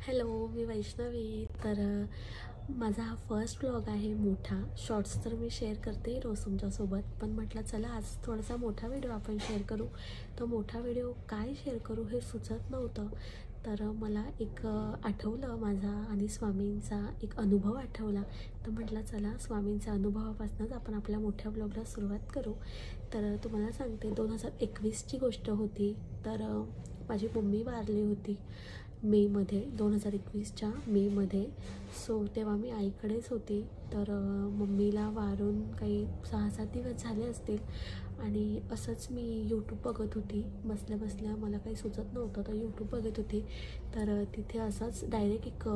Hello, मी वैष्णवी. तर माझा हा फर्स्ट व्लॉग आहे मोठा. शॉर्ट्स तर मी शेअर करते रोज तुमच्यासोबत, पण म्हटलं चला आज थोडासा मोठा व्हिडिओ आपण शेअर करू. तर मोठा व्हिडिओ काय शेअर करू हे सुचत नव्हतं. तर मला एक आठवलं माझा आणि स्वामींचा एक अनुभव आठवला. तर म्हटलं चला स्वामींच्या अनुभवापासूनच आपण आपल्या मोठ्या व्लॉगला सुरुवात करू. तर तुम्हाला सांगते 2021ची गोष्ट होती. तर माझी मम्मी वारली होती मेमध्ये, 2021च्या मेमध्ये. सो तेव्हा मी आईकडेच होती. तर मम्मीला वारून काही 6-7 दिवस झाले असतील. आणि असंच मी यूट्यूब बघत होती बसल्या बसल्या, मला काही सुचत नव्हतं तर यूट्यूब बघत होती. तर तिथे असंच डायरेक्ट एक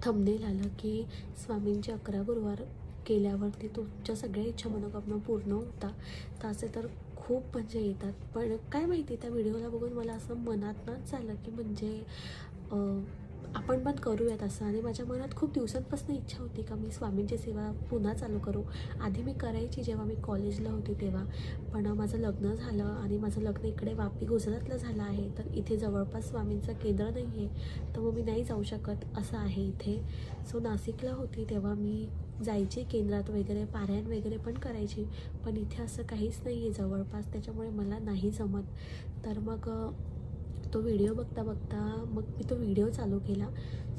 थंबनेल आलं की स्वामींचे 11 गुरुवार केल्यावरती तुमच्या सगळ्या इच्छा मनोकामना पूर्ण होता. तर असे तर खूप म्हणजे येतात. पण काय माहिती त्या व्हिडिओला बघून मला असं मनातनंच झालं की म्हणजे आपण पण करूयात असं. आणि माझ्या मनात खूप दिवसांपासून इच्छा होती का मी स्वामींची सेवा पुन्हा चालू करू. आधी मी करायची जेव्हा मी कॉलेजला होती तेव्हा, पण माझं लग्न झालं आणि माझं लग्न इकडे वापी गुजरातला झालं आहे. तर इथे जवळपास स्वामींचं केंद्र नाही आहे, तर मग मी नाही जाऊ शकत असं आहे इथे. सो नाशिकला होती तेव्हा मी जायची केंद्रात वगैरे, पारायण वगैरे पण करायची. पण इथे असं काहीच नाही आहे जवळपास, त्याच्यामुळे मला नाही जमत. तर मग तो व्हिडिओ बघता बघता मग मी तो व्हिडिओ चालू केला.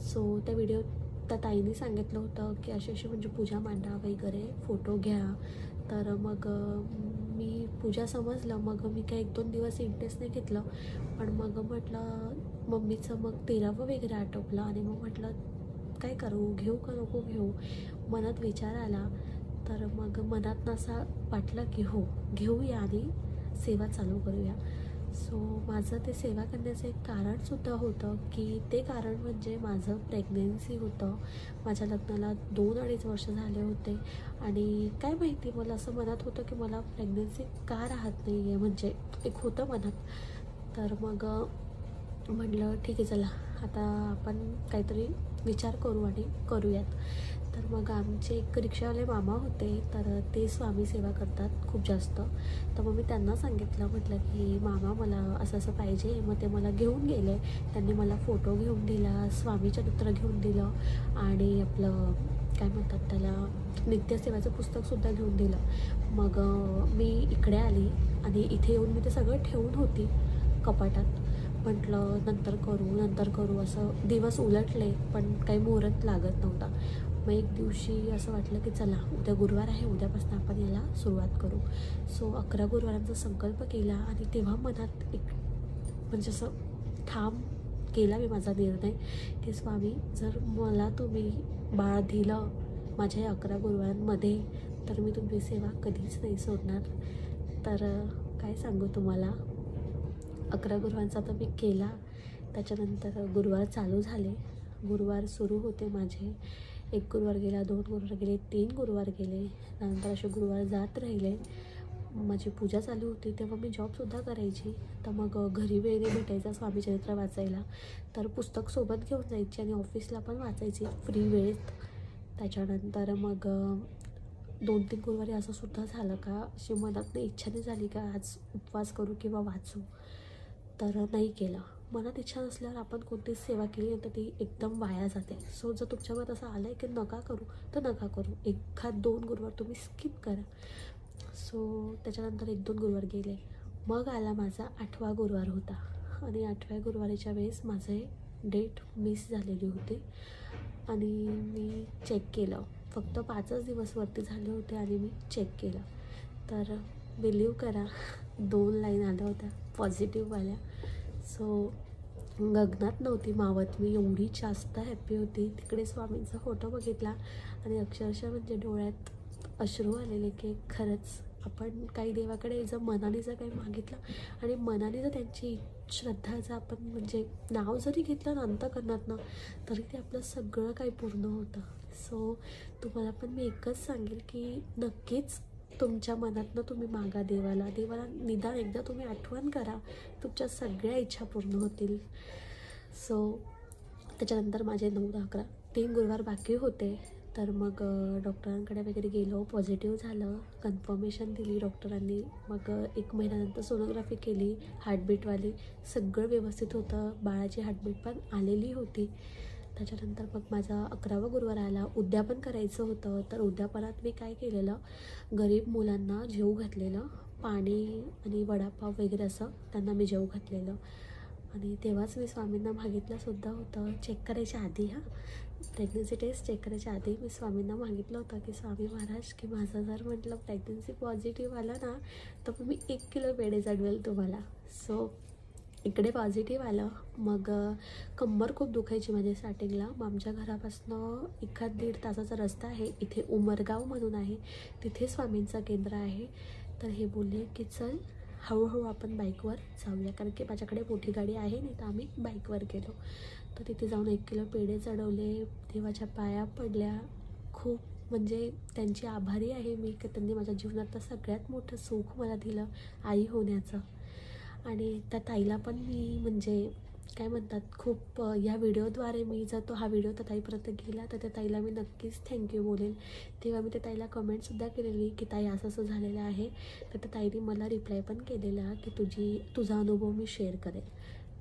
सो त्या व्हिडिओ त्या ताईने सांगितलं होतं की अशी अशी म्हणजे पूजा मांडा वगैरे, फोटो घ्या. तर मग मी पूजा समजलं. मग मी काय 1-2 दिवस इंटरेस्ट नाही घेतलं. पण मग म्हटलं मम्मीचं मग 13वं वगैरे आटोपलं आणि मग म्हटलं काय करू, घेऊ का नको घेऊ. मनात विचार आला. तर मग मनात असा वाटलं की हो घेऊया आणि सेवा चालू करूया. सो माझं ते सेवा करण्याचं एक कारणसुद्धा होतं की ते कारण म्हणजे माझं प्रेग्नेन्सी होतं. माझ्या लग्नाला 2-2.5 वर्ष झाले होते. आणि काय माहिती मला असं मनात होतं की मला प्रेग्नेन्सी का राहत नाही आहे, म्हणजे एक होतं मनात. तर मग म्हटलं ठीक आहे चला आता आपण काहीतरी विचार करू आणि करूयात. तर मग आमचे एक रिक्षावाले मामा होते, तर ते स्वामी सेवा करतात खूप जास्त. तर मग मी त्यांना सांगितलं, म्हटलं की मामा मला असं असं पाहिजे. मग ते मला घेऊन गेले. त्यांनी मला फोटो घेऊन दिला, स्वामी चरित्र घेऊन दिलं आणि आपलं काय म्हणतात त्याला नित्यसेवाचं पुस्तकसुद्धा घेऊन दिलं. मग मी इकडे आली आणि इथे येऊन मी ते सगळं ठेवून होती कपाटात. म्हटलं नंतर करू असं दिवस उलटले, पण काही मुहूर्त लागत नव्हता. मग एक दिवशी असं वाटलं की चला उद्या गुरुवार आहे, उद्यापासून आपण याला सुरुवात करू. सो 11 गुरुवारांचा संकल्प केला आणि तेव्हा मनात एक म्हणजे असं ठाम केला मी माझा निर्णय की स्वामी जर मला तुम्ही बाळ दिलं माझ्या या 11 गुरुवारांमध्ये, तर मी तुमची सेवा कधीच नाही सोडणार. तर काय सांगू तुम्हाला, 11 गुरुवारांचा तर मी केला. त्याच्यानंतर गुरुवार चालू झाले, गुरुवार सुरू होते माझे. 1 गुरुवार गेला, 2 गुरुवार गेले, 3 गुरुवार गेले. त्यानंतर असे गुरुवार जात राहिले. माझी पूजा चालू होती तेव्हा मी जॉबसुद्धा करायची. तर मग घरी वेळ नाही भेटायचा स्वामीचरित्र वाचायला. तर पुस्तक सोबत घेऊन जायची आणि ऑफिसला पण वाचायची फ्री वेळेत. त्याच्यानंतर मग 2-3 गुरुवारी असं सुद्धा झालं का अशी मनात इच्छा नाही झाली का आज उपवास करू किंवा वाचू. तर नाही केलं. मनात इच्छा नसल्यावर आपण कोणतीच सेवा केली तर ती एकदम वाया जाते. सो जर तुमच्या मनात असं आलं आहे की नका करू तर नका करू. 1-2 गुरुवार तुम्ही स्किप करा. सो त्याच्यानंतर 1-2 गुरुवार गेले. मग आला माझा 8वा गुरुवार होता आणि 8व्या गुरुवारीच्या वेळेस माझे डेट मिस झालेली होती. आणि मी चेक केलं, फक्त 5च दिवस वरती झाले होते आणि मी चेक केलं. तर बिलीव करा 2 लाईन आल्या होत्या पॉझिटिव्हवाल्या. सो गगनात नव्हती मावत मी, एवढी जास्त हॅप्पी होती. तिकडे स्वामींचा फोटो बघितला आणि अक्षरशः म्हणजे डोळ्यात अश्रू आलेले की खरंच आपण काही देवाकडे जर मनाने जर काही मागितलं आणि मनाने जर त्यांची श्रद्धाचं आपण म्हणजे नाव जरी घेतलं ना अंतःकरणातनं, तरी ते आपलं सगळं काही पूर्ण होतं. सो तुम्हाला पण मी एकच सांगेल की नक्कीच तुमच्या मनातनं तुम्ही मागा देवाला निदान एकदा तुम्ही आठवण करा, तुमच्या सगळ्या इच्छा पूर्ण होतील. सो त्याच्यानंतर माझे 9-10-11 3 गुरुवार बाकी होते. तर मग डॉक्टरांकडे वगैरे गेलो, पॉझिटिव्ह झालं, कन्फर्मेशन दिली डॉक्टरांनी. मग 1 महिन्यानंतर सोनोग्राफी केली, हार्टबीटवाली. सगळं व्यवस्थित होतं, बाळाची हार्टबीट पण आलेली होती. त्याच्यानंतर मग माझा 11वा गुरुवार आला. उद्यापन करायचं होतं, तर उद्यापनात मी काय केलेलं, गरीब मुलांना जेवू घातलेलं, पाणी आणि वडापाव वगैरे असं त्यांना मी जेवू घातलेलं. आणि तेव्हाच मी स्वामींना मागितलंसुद्धा होतं, चेक करायच्या आधी, प्रेग्नन्सी टेस्ट चेक करायच्या आधी मी स्वामींना मागितलं होतं की स्वामी महाराज, की माझं जर म्हटलं प्रेग्नन्सी पॉझिटिव्ह आलं ना, तर मी 1 किलो पेढे चढवेल तुम्हाला. सो इकडे पॉझिटिव्ह आलं. मग कंबर खूप दुखायची माझी स्टार्टिंगला. मग आमच्या घरापासून 1-1.5 तासाचा रस्ता आहे, इथे उमरगाव म्हणून आहे, तिथे स्वामींचं केंद्र आहे. तर हे बोलले की चल हळूहळू आपण बाईकवर जाऊया, कारण की माझ्याकडे मोठी गाडी आहे नाही, तर आम्ही बाईकवर गेलो. तर तिथे जाऊन 1 किलो पेढे चढवले, देवाच्या पाया पडल्या. खूप म्हणजे त्यांची आभारी आहे मी, की त्यांनी माझ्या जीवनातलं सगळ्यात मोठं सुख मला दिलं, आई होण्याचं. आणि त्या ताईला पण मी म्हणजे काय म्हणतात, खूप या व्हिडिओद्वारे मी जर हा व्हिडिओ त्या ताईपर्यंत गेला तर त्या ताईला मी नक्कीच थँक्यू बोलेल. तेव्हा मी त्या ताईला कमेंटसुद्धा केलेली की ताई असं असं झालेलं आहे. तर त्या ताईने मला रिप्लाय पण केलेला की तुझा अनुभव मी शेअर करेल.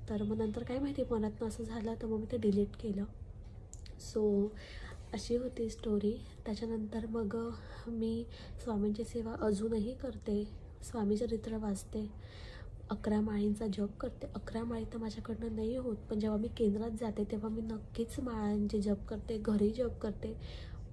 तर मग नंतर काय माहिती मनातनं असं झालं, तर मग मी ते डिलीट केलं. सो अशी होती स्टोरी. त्याच्यानंतर मग मी स्वामींची सेवा अजूनही करते, स्वामी चरित्र वाचते, 11 माळींचा जप करते. 11 माळी तर माझ्याकडनं नाही होत, पण जेव्हा मी केंद्रात जाते तेव्हा मी नक्कीच माळांचे जप करते, घरी जप करते.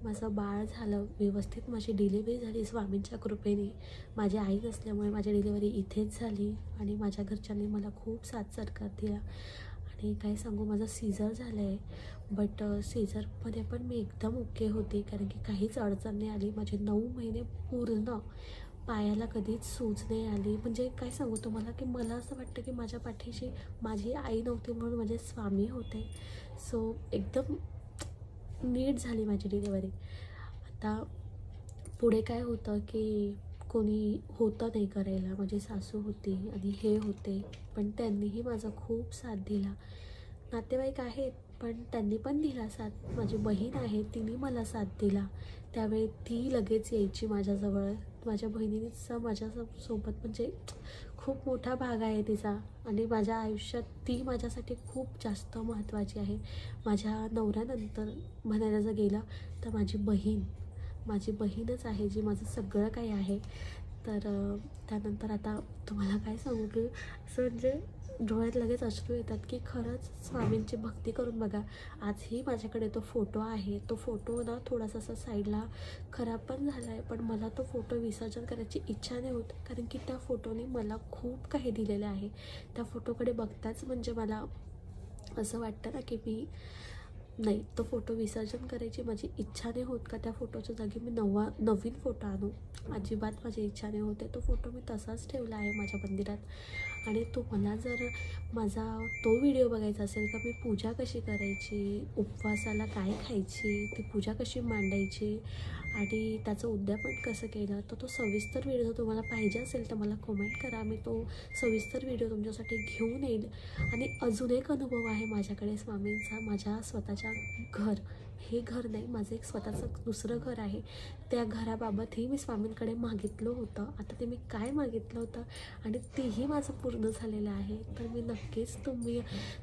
माझं बाळ झालं व्यवस्थित, माझी डिलिव्हरी झाली स्वामींच्या कृपेने. माझी आई नसल्यामुळे माझी डिलिव्हरी इथेच झाली आणि माझ्या घरच्यांनी मला खूप साथ सरकार दिला. आणि काय सांगू, माझं सीझर झालं आहे, बट सीझरमध्ये पण मी एकदम ओके होते, कारण की काहीच अडचण नाही आली. माझे 9 महिने पूर्ण पायाला कधीच सूज नाही आली. म्हणजे काय सांगू तुम्हाला, की मला असं वाटतं की माझ्या पाठीशी माझी आई नव्हती म्हणून माझे स्वामी होते. सो एकदम नीट झाली माझी डिलिव्हरी. आता पुढे काय होतं की कोणी होतं नाही करायला, माझी सासू होती आणि हे होते, पण त्यांनीही माझा खूप साथ दिला. नातेवाईक आहेत पण त्यांनी पण दिला साथ. माझी बहीण आहे, तिने मला साथ दिला. त्यावेळी ती लगेच यायची माझ्याजवळ. माझ्या बहिणीचा माझ्यासोबत म्हणजे खूप मोठा भाग आहे तिचा, आणि माझ्या आयुष्यात ती माझ्यासाठी खूप जास्त महत्त्वाची आहे. माझ्या नवऱ्यानंतर म्हणायला जर गेलं तर माझी बहीणच आहे, जी माझं सगळं काही आहे. तर त्यानंतर आता तुम्हाला काय सांगू की असं म्हणजे डोळ्यात लगेच अश्रू येतात की खरंच स्वामींची भक्ती करून बघा. आजही माझ्याकडे तो फोटो आहे. तो फोटो ना थोडासा असा साईडला खराब पण झाला आहे, पण मला तो फोटो विसर्जन करायची इच्छा नाही होत, कारण की त्या फोटोने मला खूप काही दिलेलं आहे. त्या फोटोकडे बघताच म्हणजे मला असं वाटतं ना की नाही, तो फोटो विसर्जन करायची माझी इच्छा नाही होत, का त्या फोटोच्या जागी मी नवीन फोटो आणू. अजिबात माझी इच्छा नाही होते. तो फोटो मी तसाच ठेवला आहे माझ्या मंदिरात. आणि तुम्हाला जर माझा तो व्हिडिओ बघायचा असेल का मी पूजा कशी करायची, उपवासाला काय खायची, ती पूजा कशी मांडायची आणि त्याचं उद्यापन कसं केलं, तर तो सविस्तर व्हिडिओ तुम्हाला पाहिजे असेल तर मला कमेंट करा. मी तो सविस्तर व्हिडिओ तुमच्यासाठी घेऊन येईल. आणि अजून एक अनुभव आहे माझ्याकडे स्वामींचा. माझ्या स्वतःच्या हे घर नाही, माझं एक स्वतःचं दुसरं घर आहे. त्या घराबाबतही मी स्वामींकडे मागितलं होतं. आता ते मी काय मागितलं होतं आणि तेही माझं पूर्ण झालेलं आहे. तर मी नक्कीच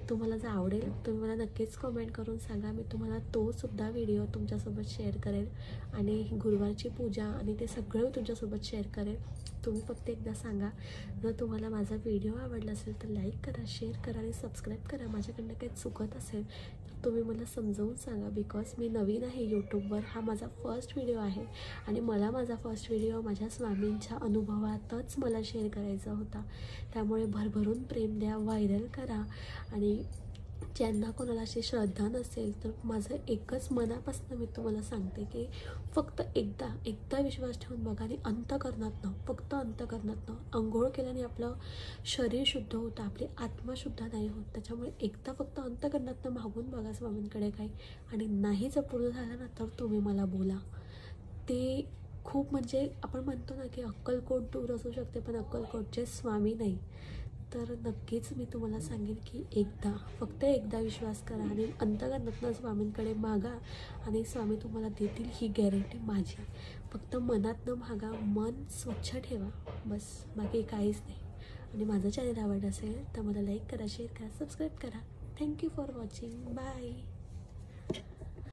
तुम्हाला जर आवडेल तुम्ही मला नक्कीच कमेंट करून सांगा. मी तुम्हाला तोसुद्धा व्हिडिओ तुमच्यासोबत शेअर करेल आणि गुरुवारची पूजा आणि ते सगळं तुमच्यासोबत शेअर करेल. तुम्ही फक्त एकदा सांगा. जर तुम्हाला माझा व्हिडिओ आवडला असेल तर लाईक करा, शेअर करा आणि सबस्क्राईब करा. माझ्याकडनं काही चुकत असेल तर तुम्ही मला समजावून सांगा, बिकॉज मी नवीन आहे यूट्यूबवर. हा माझा फर्स्ट व्हिडिओ आहे आणि मला माझा फर्स्ट व्हिडिओ माझ्या स्वामींच्या अनुभवातच मला शेअर करायचा होता. त्यामुळे भरभरून प्रेम द्या, व्हायरल करा. आणि ज्यांना कोणाला अशी श्रद्धा नसेल तर माझं एकच मनापासून मी तुम्हाला सांगते की फक्त एकदा विश्वास ठेवून बघा. आणि फक्त अंतकरणातनं अंघोळ केल्याने आपलं शरीर शुद्ध होतं, आपली आत्मा शुद्ध नाही होत. त्याच्यामुळे एकदा फक्त अंतकरणातनं मागून बघा स्वामींकडे काही, आणि नाही जर पूर्ण झालं ना तर तुम्ही मला बोला. ते खूप म्हणजे आपण म्हणतो ना की अक्कलकोट दूर असू शकते पण अक्कलकोटचे स्वामी नाही. तर नक्कीच मी तुम्हाला सांगेन की फक्त एकदा विश्वास करा आणि अंतःकरणातनं स्वामींकडे मागा आणि स्वामी तुम्हाला देतील, ही गॅरंटी माझी. फक्त मनातनं मागा, मन स्वच्छ ठेवा, बस, बाकी काहीच नाही. आणि माझं चॅनल आवडलं असेल तर मला लाईक करा, शेअर करा, सबस्क्राईब करा. Thank you for watching. बाय.